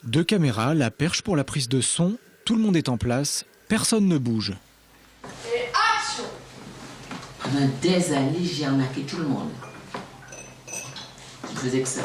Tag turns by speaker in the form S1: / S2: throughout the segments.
S1: 2 caméras, la perche pour la prise de son, tout le monde est en place, personne ne bouge.
S2: Et action!
S3: Pendant des années, j'ai arnaqué tout le monde. Je faisais que ça.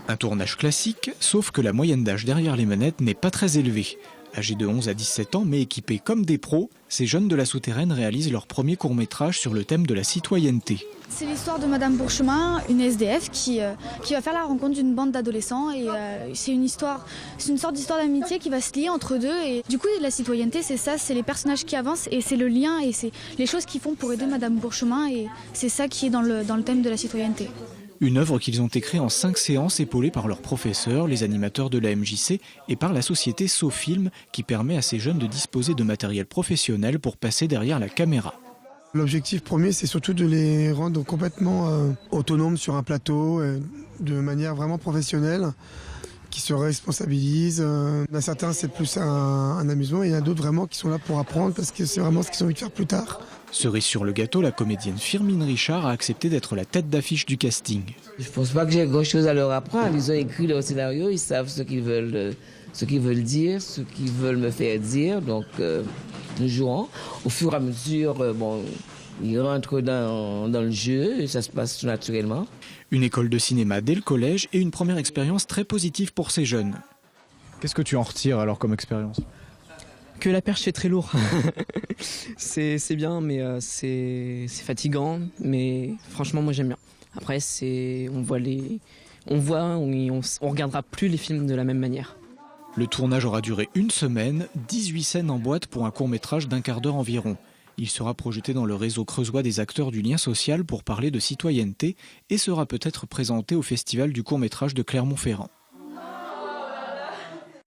S1: Un tournage classique, sauf que la moyenne d'âge derrière les manettes n'est pas très élevée. Âgés de 11 à 17 ans, mais équipés comme des pros, ces jeunes de la Souterraine réalisent leur premier court-métrage sur le thème de la citoyenneté.
S4: C'est l'histoire de Madame Bourchemin, une SDF qui va faire la rencontre d'une bande d'adolescents et c'est une sorte d'histoire d'amitié qui va se lier entre deux. Et du coup, la citoyenneté, c'est ça, c'est les personnages qui avancent et c'est le lien et c'est les choses qu'ils font pour aider Madame Bourchemin et c'est ça qui est dans le thème de la citoyenneté.
S1: Une œuvre qu'ils ont écrite en 5 séances épaulées par leurs professeurs, les animateurs de la MJC et par la société SoFilm qui permet à ces jeunes de disposer de matériel professionnel pour passer derrière la caméra.
S5: L'objectif premier, c'est surtout de les rendre complètement autonomes sur un plateau, de manière vraiment professionnelle, qui se responsabilisent. Il y en a certains, c'est plus un amusement, et il y en a d'autres vraiment qui sont là pour apprendre parce que c'est vraiment ce qu'ils ont envie de faire plus tard.
S1: Cerise sur le gâteau, la comédienne Firmine Richard a accepté d'être la tête d'affiche du casting.
S3: Je pense pas que j'ai grand-chose à leur apprendre. Ils ont écrit leur scénario, ils savent ce qu'ils veulent dire, ce qu'ils veulent me faire dire. Donc, nous jouons. Au fur et à mesure, ils rentrent dans le jeu et ça se passe tout naturellement.
S1: Une école de cinéma dès le collège et une première expérience très positive pour ces jeunes. Qu'est-ce que tu en retires alors comme expérience ?
S6: Que la perche c'est très lourd. c'est bien, mais c'est fatigant. Mais franchement, moi j'aime bien. Après, on regardera plus les films de la même manière.
S1: Le tournage aura duré 1 semaine, 18 scènes en boîte pour un court-métrage d'1 quart d'heure environ. Il sera projeté dans le réseau creusois des acteurs du lien social pour parler de citoyenneté et sera peut-être présenté au Festival du court-métrage de Clermont-Ferrand.